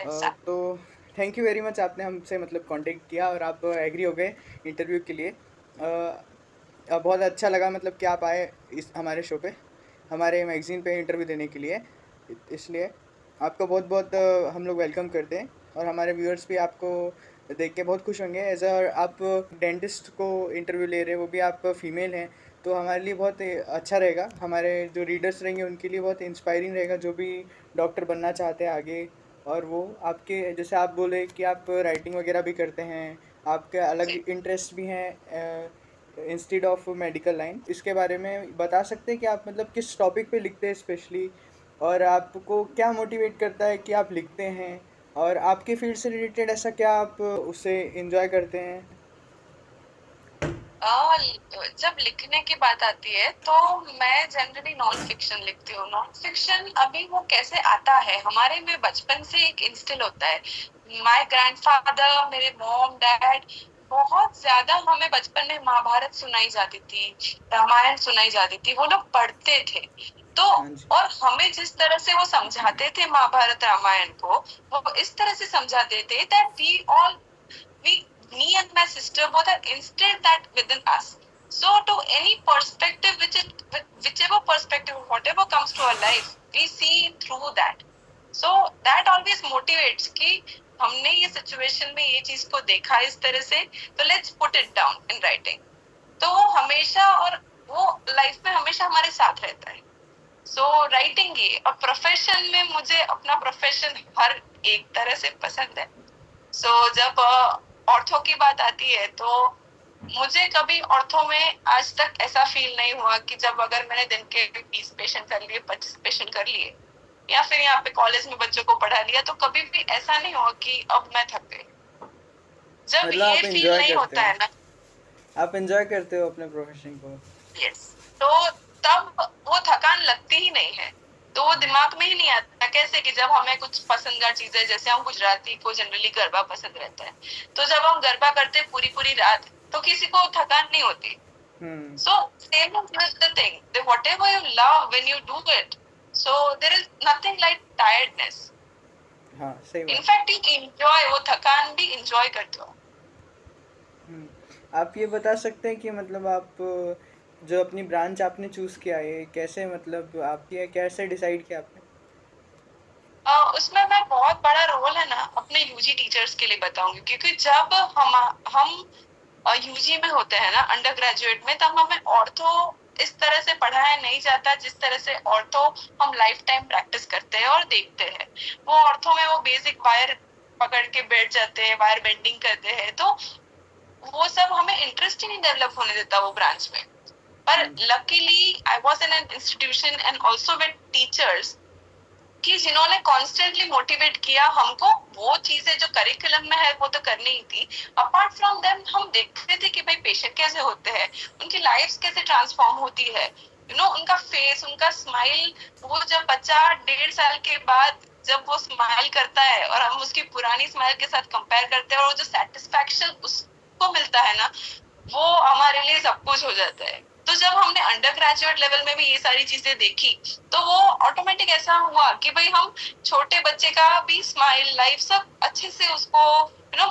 ऐसा। तो thank you very much, आपने हमसे मतलब कांटेक्ट किया और आप एग्री हो गए इंटरव्यू के लिए। बहुत अच्छा लगा मतलब कि आप आए इस हमारे शो पे, हमारे मैगज़ीन पे इंटरव्यू देने के लिए। इसलिए आपका बहुत बहुत हम लोग वेलकम करते हैं, और हमारे व्यूअर्स भी आपको देख के बहुत खुश होंगे। एज अ आप डेंटिस्ट को इंटरव्यू ले रहे हैं, वो भी आप फीमेल हैं, तो हमारे लिए बहुत अच्छा रहेगा। हमारे जो रीडर्स रहेंगे उनके लिए बहुत इंस्पायरिंग रहेगा, जो भी डॉक्टर बनना चाहते हैं आगे। और वो आपके जैसे आप बोले कि आप राइटिंग वगैरह भी करते हैं, आपके अलग जी। इंटरेस्ट भी हैं इंस्टेड ऑफ मेडिकल लाइन, इसके बारे में बता सकते हैं कि आप मतलब किस टॉपिक पे लिखते हैं स्पेशली, और आपको क्या मोटिवेट करता है कि आप लिखते हैं, और आपके फील्ड से रिलेटेड ऐसा क्या आप उसे एंजॉय करते हैं? और जब लिखने की बात आती है तो मैं जनरली नॉन फिक्शन लिखती हूँ। नॉन फिक्शन अभी वो कैसे आता है हमारे में, बचपन से एक इंस्टिल होता है। माय ग्रैंडफादर, मेरे मॉम डैड, बहुत ज्यादा हमें बचपन में महाभारत सुनाई जाती थी, रामायण सुनाई जाती थी, वो लोग पढ़ते थे। तो हाँ जी। और हमें जिस तरह से वो समझाते थे महाभारत रामायण को, वो इस तरह से समझाते थे that we all we me and my sister both have instilled that within us. So to any perspective whichever perspective, whatever comes to our life, we see through that. So that always motivates कि हमने ये situation में ये चीज को देखा इस तरह से, तो let's put it down in writing. तो वो हमेशा, और वो लाइफ में हमेशा हमारे साथ रहता है। सो राइटिंग ये, और प्रोफेशन में मुझे अपना प्रोफेशन हर एक तरह से पसंद है। जब ऑर्थो की बात आती है तो मुझे कभी ऑर्थो में आज तक ऐसा फील नहीं हुआ कि जब अगर मैंने दिन के 20 पेशेंट कर लिए, 25 पेशेंट कर लिए, या फिर यहाँ पे कॉलेज में बच्चों को पढ़ा लिया, तो कभी भी ऐसा नहीं हुआ कि अब मैं थक गई। जब मतलब ये आप फील एंजॉय नहीं करते होता हो, है ना, आप एंजॉय करते हो अपने प्रोफेशन को। यस, तो तब वो थकान लगती ही नहीं है। तो वो दिमाग में ही नहीं आता। कैसे कि जब हमें कुछ पसंदीदा चीजें, जैसे हम गुजराती को जनरली गरबा पसंद रहता है, तो जब हम गरबा करते पूरी पूरी रात, तो किसी को थकान नहीं होती। हम्म। So same is the thing. That whatever you love when you do it, so there is nothing like tiredness. हाँ, सही In बात। fact, you enjoy, वो थकान भी enjoy करते हो। हम्म। आप ये बता सकते हैं कि मतलब आप जो अपनी ब्रांच आपने चूज़ किया है कैसे, मतलब आपकी है कैसे डिसाइड किया आपने? उसमें मैं बहुत बड़ा रोल है ना अपने यूजी टीचर्स के लिए बताऊंगी, क्योंकि जब हम यूजी में होते हैं ना, अंडर ग्रेजुएट में, तब हमें ऑर्थो इस तरह से पढ़ाया नहीं जाता जिस तरह से ऑर्थो हम लाइफ टाइम प्रैक्टिस करते हैं और देखते हैं। वो ऑर्थो में वो बेसिक वायर पकड़ के बैठ जाते हैं, वायर बेंडिंग करते हैं, तो वो सब हमें इंटरेस्ट ही नहीं डेवलप होने देता वो ब्रांच में। पर हाँ जी। Luckily I was in an institution and also with teachers कि जिन्होंने कॉन्स्टेंटली मोटिवेट किया हमको। वो चीजें जो करिकुलम में है वो तो करनी ही थी। अपार्ट फ्रॉम देम हम देखते थे कि भाई पेशेंट कैसे होते हैं, उनकी लाइफ कैसे ट्रांसफॉर्म होती है, उनका फेस, उनका स्माइल। वो जब बच्चा 1.5 साल के बाद जब वो स्माइल करता है और हम उसकी पुरानी स्माइल के साथ कंपेयर करते हैं, और वो जो सेटिस्फैक्शन उसको मिलता है ना, वो हमारे लिए सब कुछ हो जाता है। तो जब हमने अंडर ग्रेजुएट लेवल में भी ये सारी चीजें देखी, तो वो ऑटोमेटिक ऐसा हुआ कि भाई हम छोटे बच्चे का भी स्माइल, लाइफ सब अच्छे से उसको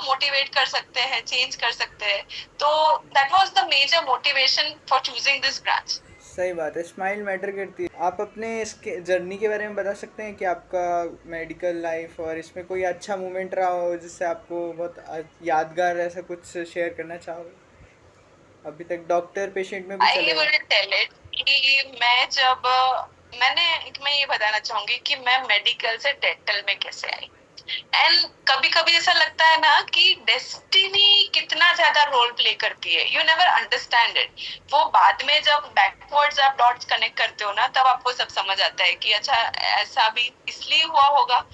मोटिवेट कर सकते हैं, चेंज कर सकते हैं। तो that was the major motivation for choosing this branch. सही बात है, स्माइल मैटर करती है। आप अपने इसके जर्नी के बारे में बता सकते हैं कि आपका मेडिकल लाइफ और इसमें कोई अच्छा मोमेंट रहा हो जिससे आपको बहुत यादगार ऐसा कुछ शेयर करना चाहोगे? अभी तक डॉक्टर पेशेंट में भी आई चलेगा। विल टेल इट कि मैं ये बताना चाहूंगी कि मैं मेडिकल से डेंटल में कैसे आई। एंड कभी कभी ऐसा लगता है ना कि डेस्टिनी कितना ज्यादा रोल प्ले करती है, यू नेवर अंडरस्टैंड इट। वो बाद में जब बैकवर्ड्स आप डॉट्स कनेक्ट करते हो ना, तब आपको सब समझ आता है कि अच्छा ऐसा भी इसलिए हुआ होगा।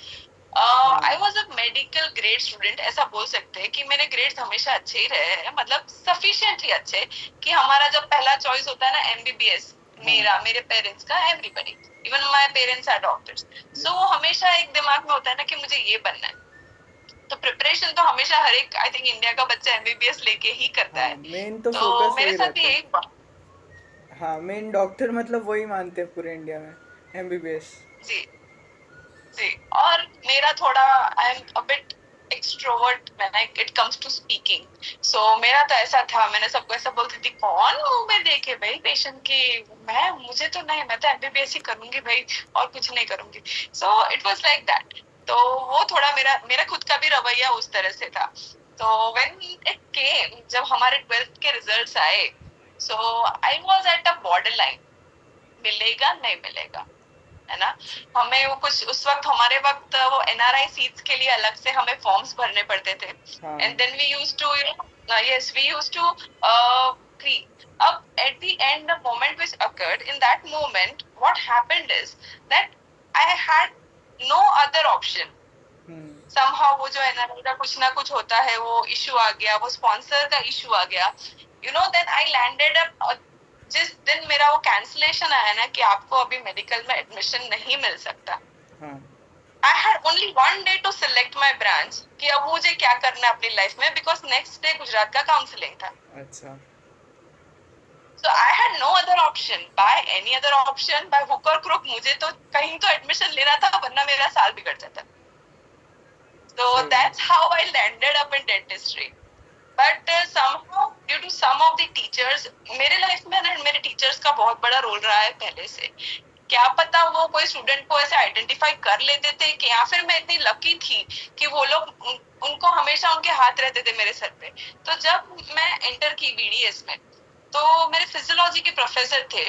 आई हाँ। Was a medical grade student, ऐसा बोल सकते हैं कि मेरे ग्रेड्स हमेशा अच्छे ही रहे हैं, मतलब सफिशिएंटली अच्छे, कि हमारा जब पहला चॉइस होता है ना एमबीबीएस, हाँ। मेरे पेरेंट्स का, everybody, even my parents are doctors. So yes. हमेशा एक दिमाग में होता है ना कि मुझे ये बनना है। तो प्रिपरेशन तो हमेशा हर एक, आई थिंक, इंडिया का बच्चा एमबीबीएस लेके ही करता हाँ, है। मेन तो तो फोकस मेरे वही साथ भी रहता है। यही हुआ। हाँ, मेन डॉक्टर मतलब वही मानते हैं पूरे इंडिया में, एमबीबीएस। जी, जी। और मेरा थोड़ा I am a bit extrovert when it comes to speaking. So मेरा तो ऐसा था, मैंने सबको ऐसा बोलती थी कौन मुंह में देखे भाई पेशेंट की, मैं मुझे तो नहीं, मैं तो एमबीबीएस ही करूंगी भाई और कुछ नहीं करूंगी। So it was like that. तो वो थोड़ा मेरा मेरा खुद का भी रवैया उस तरह से था। तो व्हेन इट केम, जब हमारे 12th के रिजल्ट्स आए, so I was at a border line, मिलेगा नहीं मिलेगा, है ना। हमें वो कुछ उस वक्त, हमारे वक्त वो एनआरआई सीट्स के लिए अलग से हमें फॉर्म्स भरने पड़ते थे। हाँ and then we used to yes we used to cry अब at the end the moment which occurred in that moment, what happened is that I had no other option. Somehow वो जो NRI का कुछ ना कुछ होता है, वो इशू आ गया, वो स्पॉन्सर का इशू आ गया, you know. Then I landed up, जिस दिन मेरा वो कैंसलेशन आया ना कि आपको अभी मेडिकल में एडमिशन नहीं मिल सकता, I had only one day to select my branch कि अब मुझे क्या करना है अपनी लाइफ में, बिकॉज नेक्स्ट डे गुजरात का काउंसलिंग था। अच्छा। So I had no other option, by any other option, by hook or crook, मुझे तो कहीं तो एडमिशन लेना था, वरना मेरा साल बिगड़ जाता। So that's how I landed up in dentistry. But somehow due to some of the teachers, मेरे लाइफ में ना मेरे टीचर्स का बहुत बड़ा रोल रहा है पहले से। क्या पता वो कोई स्टूडेंट को ऐसे आइडेंटिफाई कर लेते थे कि, या फिर मैं इतनी लकी थी कि वो लोग उनको हमेशा उनके हाथ रहते थे मेरे सर पे। तो जब मैं एंटर की बीडीएस में, तो मेरे फिजियोलॉजी के प्रोफेसर थे,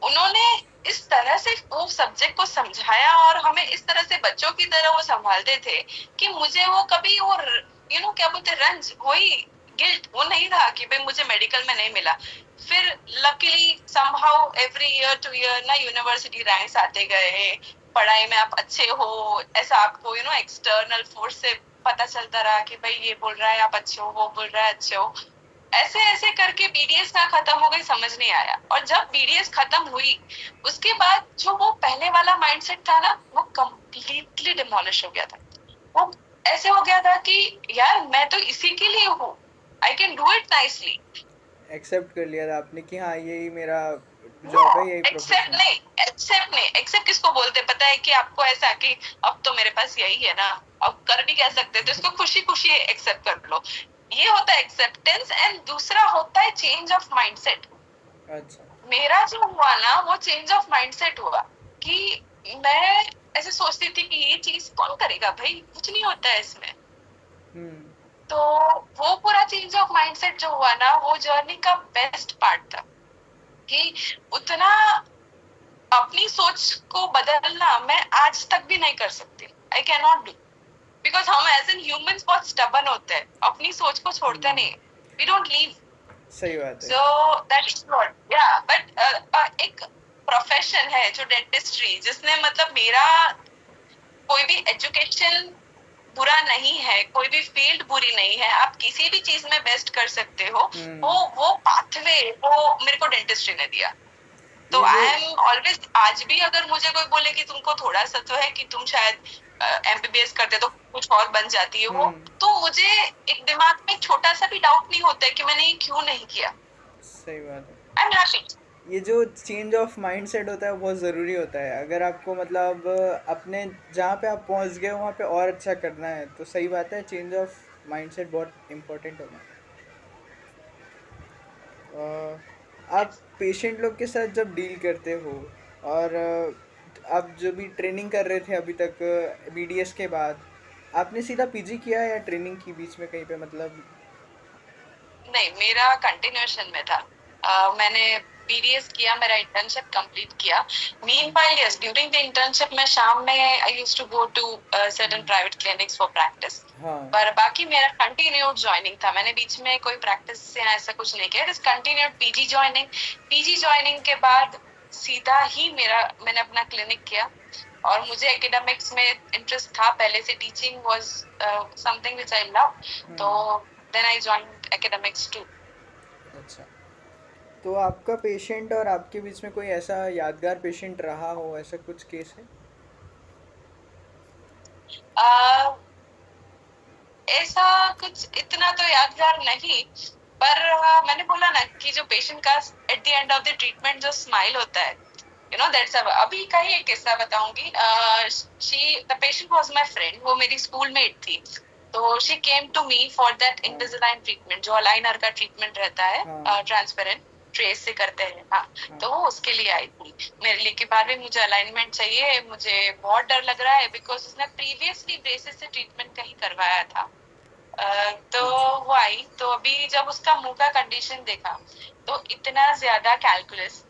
उन्होंने इस तरह से वो सब्जेक्ट को समझाया और हमें इस तरह से बच्चों की तरह वो संभालते थे कि मुझे वो कभी वो यू नो क्या बोलते रंज, वही गिल्ट वो नहीं था कि भाई मुझे मेडिकल में नहीं मिला। फिर luckily somehow every year two year ना यूनिवर्सिटी रैंक्स आते गए, पढ़ाई में आप अच्छे हो, ऐसा आपको यू नो एक्सटर्नल फोर्स से पता चलता रहा कि भाई ये बोल रहा है आप अच्छे हो, वो बोल रहा है अच्छे हो। ऐसे ऐसे करके बीडीएस ना खत्म हो गई, समझ नहीं आया। और जब बीडीएस खत्म हुई, उसके बाद जो वो पहले वाला माइंडसेट था ना, वो कंप्लीटली डिमोलिश हो गया था। वो ऐसे हो गया था कि यार मैं तो इसी के लिए हूँ, I can do it nicely. Accept कर लिया था आपने कि हाँ यही मेरा जॉब है, यही एक्सेप्ट प्रोफेशन। नहीं, एक्सेप्ट नहीं, एक्सेप्ट किसको बोलते पता है कि आपको ऐसा कि अब तो मेरे पास यही है ना, अब कर भी क्या सकते, तो इसको खुशी खुशी एक्सेप्ट कर लो। ये होता है एक्सेप्टेंस। एंड दूसरा होता है चेंज ऑफ माइंडसेट। अच्छा। मेरा जो हुआ ना, वो चेंज ऑफ माइंडसेट हुआ कि मैं ऐसे सोचती थी कि ये चीज कौन करेगा भाई, कुछ नहीं होता है इसमें। तो वो पूरा चेंज ऑफ माइंडसेट जो हुआ ना, वो जर्नी का बेस्ट पार्ट था कि उतना अपनी सोच को बदलना मैं आज तक भी नहीं कर सकती, आई कैन नॉट डू, बिकॉज हम एज एन ह्यूमंस बहुत स्टबन होते हैं, अपनी सोच को छोड़ते नहीं, वी डोंट लीव। सही बात है। So that is what, yeah, but एक प्रोफेशन है जो डेंटिस्ट्री, जिसने मतलब मेरा कोई भी एजुकेशन बुरा नहीं है, कोई भी फील्ड बुरी नहीं है, आप किसी भी चीज में बेस्ट कर सकते हो। वो पाथवे वो मेरे को डेंटिस्ट्री ने दिया। तो आई एम ऑलवेज, आज भी अगर मुझे कोई बोले कि तुमको थोड़ा सा तो है कि तुम शायद एमबीबीएस करते तो कुछ और बन जाती है वो, तो मुझे एक दिमाग में छोटा सा भी डाउट नहीं होता है कि मैंने ये क्यों नहीं किया। सही बात है। I am happy. ये जो चेंज ऑफ माइंडसेट होता है वो बहुत ज़रूरी होता है। अगर आपको मतलब अपने जहाँ पे आप पहुँच गए वहाँ पे और अच्छा करना है तो सही बात है, चेंज ऑफ माइंडसेट बहुत इम्पोर्टेंट होगा। आप पेशेंट लोग के साथ जब डील करते हो और आप जो भी ट्रेनिंग कर रहे थे अभी तक बीडीएस के बाद, आपने सीधा पीजी किया या ट्रेनिंग की बीच में कहीं पे मतलब? नहीं, मेरा कंटिन्यूएशन में था। मैंने बीडीएस किया, मेरा इंटर्नशिप कंप्लीट किया। Meanwhile yes, during the internship में शाम में I used to go to certain private clinics for practice. पर बाकी मेरा कंटिन्यूड जॉइनिंग था, मैंने बीच में कोई प्रैक्टिस से ऐसा कुछ नहीं किया, it is continued PG joining. PG joining के बाद सीधा ही मैंने अपना क्लिनिक किया। और मुझे एकेडमिक्स में इंटरेस्ट था पहले से, teaching was something which I love, तो then I joined academics too. अच्छा, तो आपका पेशेंट और आपके बीच में कोई ऐसा यादगार पेशेंट रहा हो, ऐसा कुछ केस है? ऐसा कुछ इतना तो यादगार नहीं, पर मैंने बोला ना कि जो पेशेंट का at the end of the treatment जो स्माइल होता है, दैट्स अभी का ही एक किस्सा बताऊंगी. The patient was my friend. वो मेरी स्कूल मेट थी. तो she came to me for that हाँ इनविजिलाइन ट्रीटमेंट, जो अलाइनर का ट्रीटमेंट रहता है, हाँ ट्रांसपेरेंट ट्रेस से करते हैं. हाँ. हाँ. तो वो उसके लिए आई थी मेरे लिए कि बार बार मुझे अलाइनमेंट चाहिए, मुझे बहुत डर लग रहा है, बिकॉज उसने प्रीवियसली ब्रेसेस से ट्रीटमेंट कहीं करवाया था. तो अच्छा. वो आई, तो अभी जब उसका मुंह का कंडीशन देखा, तो इतना ज्यादा कैलकुलस,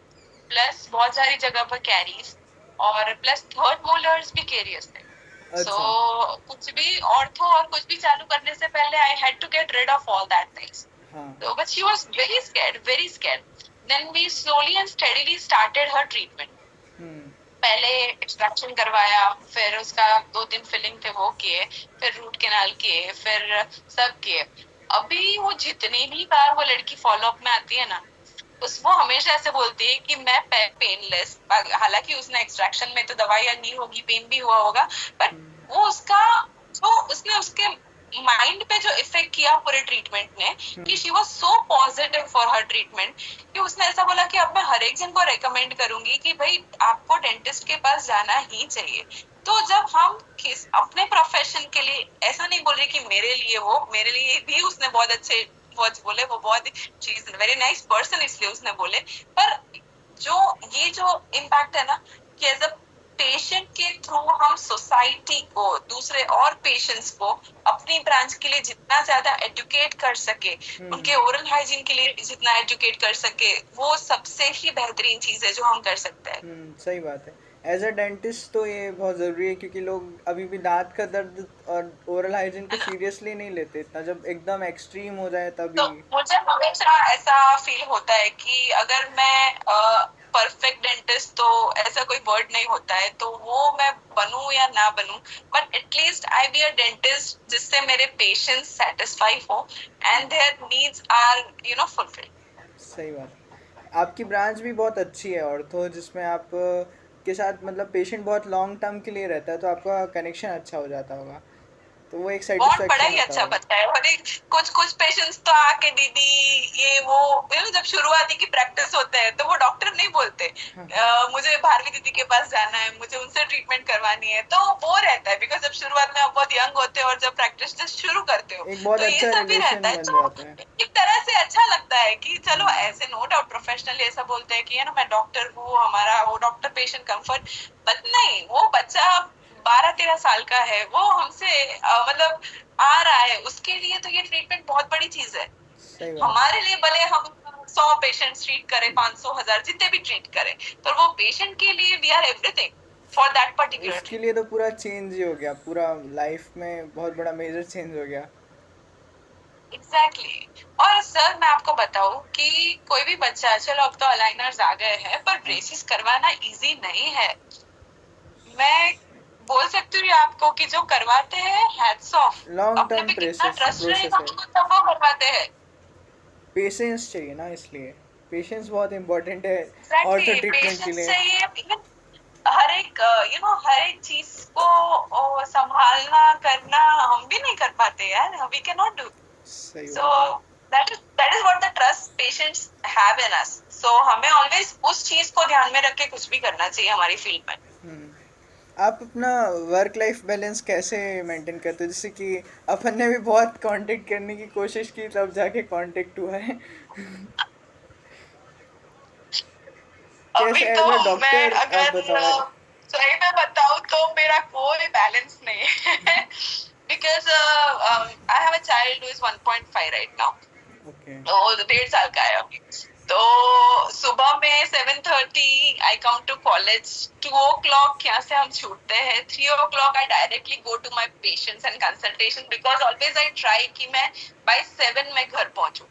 प्लस बहुत सारी जगह पर कैरीज, और प्लस थर्ड मोलर्स भी केरियस थे. सो अच्छा. कुछ भी ऑर्थो और कुछ भी चालू करने से पहले I had to get rid of all that things. हाँ. So, but she was very scared, very scared. Then we slowly and steadily started her treatment. हम्म. पहले एक्सट्रैक्शन करवाया, फिर उसका 2 दिन फिलिंग थे वो किए, फिर रूट कैनाल किए, फिर सब किए. अभी वो जितनी भी बार वो लड़की फॉलोअप में आती है ना, वो हमेशा ऐसे बोलती है कि मैं पेनलेस. हालांकि उसने एक्सट्रैक्शन में तो दवाइयां नहीं होगी, पेन भी हुआ होगा, बट वो उसका जो उसने उसके माइंड पे जो इफेक्ट किया पूरे ट्रीटमेंट ने, कि she was so positive for her treatment, कि उसने ऐसा बोला कि अब मैं हर एक जन को रेकमेंड करूंगी कि भाई आपको डेंटिस्ट के पास जाना ही चाहिए. तो जब हम अपने प्रोफेशन के लिए, ऐसा नहीं बोल रही कि मेरे लिए, वो मेरे लिए भी उसने बहुत अच्छे वर्ड्स बोले, वो बहुत she is very nice person, इसलिए उसने बोले. पर जो ये जो इम्पैक्ट है ना, कि एज अ पेशेंट के थ्रू हम सोसाइटी को, दूसरे और पेशेंट्स को अपनी ब्रांच के लिए जितना ज्यादा एजुकेट कर सके, उनके ओरल हाइजीन के लिए जितना एजुकेट कर सके, वो सबसे ही बेहतरीन चीज है जो हम कर सकते हैं. सही बात है. एज अ डेंटिस्ट तो ये बहुत ज़रूरी है, क्योंकि लोग अभी भी दांत का दर्द और ओरल हाइजीन को है ना. सीरियसली नहीं लेते इतना, जब एकदम एक्सट्रीम हो जाए तो तभी. मुझे हमेशा ऐसा फील होता है कि अगर मैं परफेक्ट डेंटिस्ट, तो ऐसा कोई वर्ड नहीं होता है, तो वो मैं बनूं या ना बनूं, but at least I be a dentist जिससे मेरे पेशेंट्स सेटिस्फाई हो and their needs are fulfilled. सही बात है. आपकी ब्रांच भी बहुत अच्छी है ऑर्थो, जिसमें आप के साथ मतलब पेशेंट बहुत लॉन्ग टर्म के लिए रहता है, तो आपका कनेक्शन अच्छा हो जाता होगा, तो वो एक बॉन्ड बड़ा सेटिस्फेक्शन ही होता अच्छा होगा. बनता है. और एक कुछ कुछ पेशेंट्स तो आके दीदी ये वो, जब शुरुआती की प्रैक्टिस होते हैं तो वो डॉक्टर नहीं बोलते, हाँ. मुझे भारवी दीदी के पास जाना है, मुझे उनसे ट्रीटमेंट करवानी है. तो वो रहता है, बिकॉज जब शुरुआत में आप बहुत यंग होते हो और जब प्रैक्टिस जस्ट शुरू करते हो, एक बहुत तो ये अच्छा सब भी रहता रिलेशन है. बन तो जाता है. एक तरह से अच्छा लगता है कि चलो, हम्म. ऐसे नो डाउट प्रोफेशनली ऐसा बोलते हैं कि मैं डॉक्टर हूँ, हमारा वो डॉक्टर पेशेंट कंफर्ट, बट नहीं, वो बच्चा 12-13 साल का है, वो हमसे मतलब आ रहा है, उसके लिए तो ये ट्रीटमेंट बहुत बड़ी चीज है. सही बात है. हमारे लिए भले हम 100 पेशेंट ट्रीट करें, 500, 1000 जितने भी ट्रीट करें, पर वो पेशेंट के लिए we are everything for that particular उसके थिंग. लिए तो पूरा चेंज ही हो गया, पूरा लाइफ में बहुत बड़ा मेजर चेंज हो गया. एग्जैक्टली. और सर मैं आपको बताऊं कि कोई भी बच्चा, चलो अब तो अलाइनर्स आ गए हैं, पर हाँ. ब्रेसेस करवाना इजी नहीं है. मैं बोल सकती हूँ आपको कि जो करवाते हैं, हैट्स ऑफ. लॉन्ग अपने टर्म पे कितना ट्रस्ट प्रोसेस रहेगा है. उनको, तब वो करवाते हैं. पेशेंस चाहिए ना, इसलिए पेशेंस बहुत इम्पोर्टेंट है ऑर्थो एग्जैक्टली, ट्रीटमेंट के पेशेंस लिए. चाहिए. इवन हर एक हर एक चीज को संभालना करना हम भी नहीं कर पाते यार, वी कैन नॉट डू. सही सो बात है. That is what the trust patients have in us. So हमें ऑलवेज उस चीज को ध्यान में रख के कुछ भी करना चाहिए हमारी फील्ड में. हम्म. आप अपना वर्क लाइफ बैलेंस कैसे मेंटेन करते हो, जैसे कि अपन ने भी बहुत कांटेक्ट करने की कोशिश की, तब जाके कांटेक्ट हुआ है. कैसे अभी तो एज अ मैं डॉक्टर आप अगर बताओ. सही में बताऊं तो मेरा कोई बैलेंस नहीं है. Because I have a child who is 1.5 right now. Okay. तो 1.5 साल का है अभी. तो सुबह में 7:30 आई कम टू कॉलेज. 2 o'clock यहाँ से हम छूटते हैं. 3 o'clock I directly go to my patients and consultation, because always I try कि मैं बाय 7 मैं घर पहुंचू,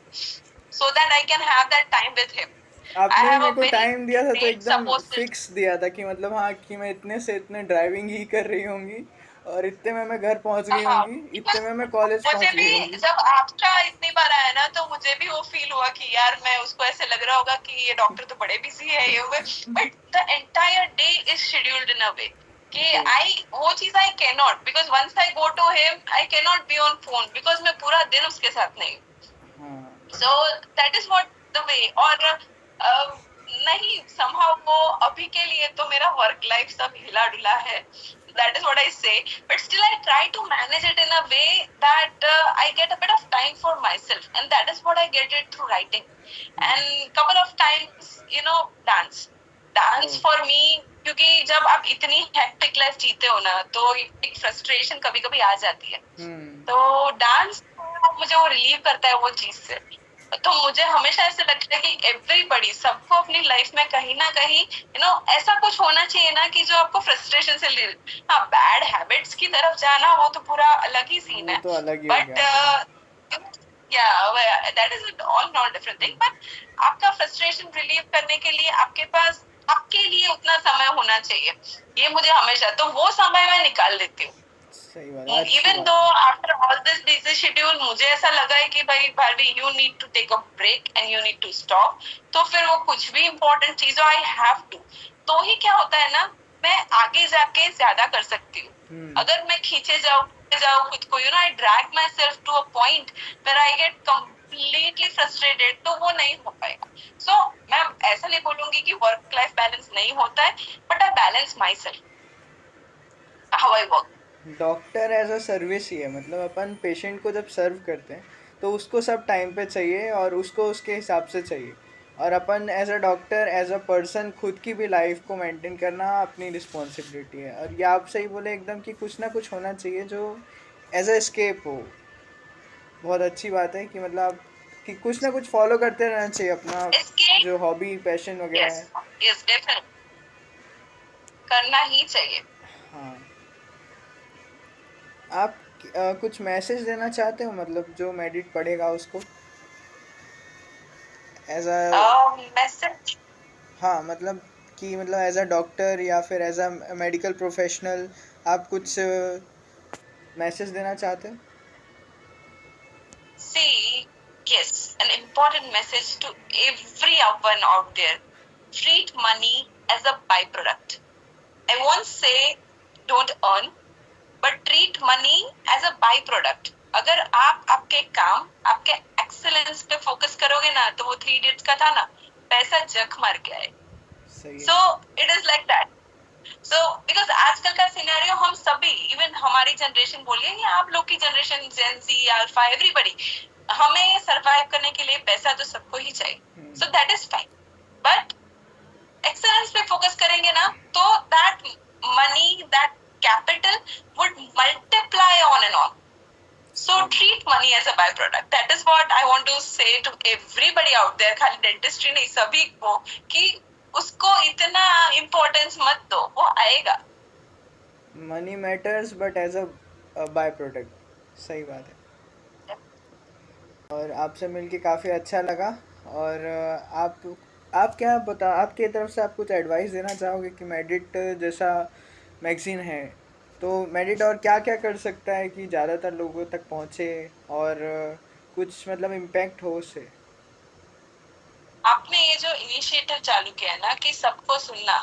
so that I can have that time with him. I आपने भी have मेरे a को very टाइम दिया था तो great एकदम support system. फिक्स दिया था कि मतलब हाँ, कि मैं इतने से इतने ड्राइविंग ही कर रही होंगी, और इतने में मैं घर पहुंच गई हाँ, होंगी, इतने में मैं कॉलेज मुझे पहुंच गई भी होंगी. जब आपका इतनी बार आया ना, तो मुझे भी वो फील हुआ कि यार, मैं उसको ऐसे लग रहा होगा कि ये डॉक्टर तो बड़े बिजी है ये हुए, but the entire day is scheduled in a way कि ओके. वो चीज I can not, because once I go to him I can not be on phone, because मैं पूरा दिन उसके साथ नहीं. हाँ. So that is what the way. और नहीं, somehow तो अभी के लिए तो मेरा वर्क लाइफ सब हिला डुला है, that is what I say, but still I try to manage it in a way that I get a bit of time for myself, and that is what I get it through writing. And couple of times, dance oh for me, क्योंकि जब आप इतनी hectic life जीते हो ना, तो एक frustration कभी कभी आ जाती है, तो डांस मुझे वो रिलीव करता है वो चीज से। तो मुझे हमेशा ऐसे लगता है कि एवरीबडी, सबको अपनी लाइफ में कहीं ना कहीं ऐसा कुछ होना चाहिए ना कि जो आपको फ्रस्ट्रेशन से हाँ, बैड हैबिट्स की तरफ जाना वो तो पूरा अलग ही सीन वो है, तो अलग ही हो बट गया। That is all not different thing, but आपका फ्रस्ट्रेशन रिलीव करने के लिए आपके पास आपके लिए उतना समय होना चाहिए, ये मुझे हमेशा, तो वो समय मैं निकाल लेती हूँ। सही बात है, अच्छी इवन दो बात है। After all this busy schedule मुझे ऐसा लगा है कि भाई Bharti, you need to take a break and you need to stop, तो फिर वो कुछ भी इंपॉर्टेंट चीज आई हैव टू, तो ही क्या होता है ना, मैं आगे जाके ज्यादा कर सकती हूँ। अगर मैं खींचे जाऊँ खुद को, I drag my self to a point where I get completely frustrated, तो वो नहीं हो पाएगा। सो मैं ऐसा नहीं बोलूंगी कि वर्क लाइफ बैलेंस नहीं होता है, but I balance my self, how I work. Doctor as a service ही है, मतलब अपन पेशेंट को जब सर्व करते हैं तो उसको सब टाइम पे चाहिए और उसको उसके हिसाब से चाहिए, और अपन as a doctor as a person खुद की भी लाइफ को मेंटेन करना अपनी रिस्पॉन्सिबिलिटी है। और ये आप सही बोले एकदम कि कुछ ना कुछ होना चाहिए जो एज अ स्केप हो। बहुत अच्छी बात है कि मतलब कि कुछ ना कुछ फॉलो करते रहना चाहिए अपना, इसके जो हॉबी पैशन वगैरह यस, है। यस डेफिनेट करना ही चाहिए। हाँ, आप कुछ मैसेज देना चाहते हो, मतलब जो मेडिट पढ़ेगा उसको एज अ, मैसेज, हाँ मतलब कि मतलब एज अ डॉक्टर या फिर एज अ मेडिकल प्रोफेशनल आप कुछ मैसेज देना चाहते हो? see, yes, an important message to everyone out there: treat money as a byproduct. I won't say don't earn, but treat money as a byproduct. अगर आप आपके काम, आपके एक्सेलेंस पे फोकस करोगे ना, तो वो थ्री इडियट्स का था ना, पैसा जख मार के आए। सही है। So it is like that. So because आजकल का सिनेरियो हम सभी, इवन हमारी जनरेशन बोलिए या आप लोग की जनरेशन, जेन जी, अल्फा, एवरीबडी, हमें सरवाइव करने के लिए पैसा तो सबको ही चाहिए, सो that is fine, but excellence पे फोकस करेंगे ना, तो that money, that capital would multiply on and on. So treat money as a byproduct. That is what I want to say to everybody out there. खाली dentistry नहीं, सभी को, कि उसको इतना इम्पोर्टेंस मत दो, वो आएगा। Money matters but as a by product. सही बात है। और आपसे मिलके काफ़ी अच्छा लगा। और आप क्या बता, आपकी तरफ से आप कुछ एडवाइस देना चाहोगे कि मेडिट जैसा मैगज़ीन है, तो मेडिट और क्या क्या कर सकता है कि ज़्यादातर लोगों तक पहुँचे और कुछ मतलब इम्पैक्ट हो उससे? आपने ये जो इनिशिएटिव चालू किया है ना कि सबको सुनना,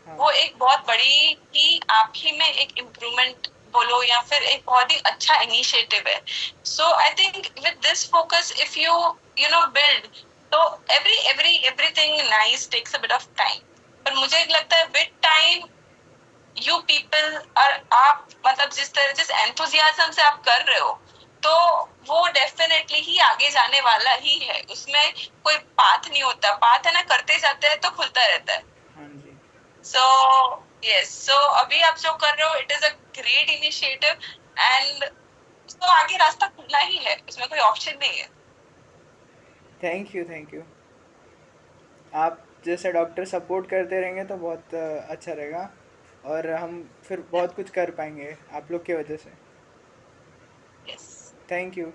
हाँ। वो एक बहुत बड़ी ही आप ही में एक इम्प्रूवमेंट बोलो या फिर एक बहुत ही अच्छा इनिशिएटिव है। So I think with this focus, if you know build, तो everything nice takes a bit of time, पर मुझे लगता है विद टाइम यू पीपल, और आप मतलब जिस एंथुजियाज्म से आप कर रहे हो, तो वो डेफिनेटली ही आगे जाने वाला ही है, उसमें कोई पाथ नहीं होता, पाथ है ना, करते जाते हैं तो खुलता रहता है। हाँ जी। सो यस, सो अभी आप जो कर रहे हो, it is a great initiative, and तो आगे रास्ता खुलना ही है, उसमें कोई ऑप्शन नहीं है। Thank you, thank you. आप जैसे डॉक्टर सपोर्ट करते रहेंगे तो बहुत अच्छा रहेगा, और हम फिर बहुत कुछ कर पाएंगे आप लोग की वजह से। यस। Thank you.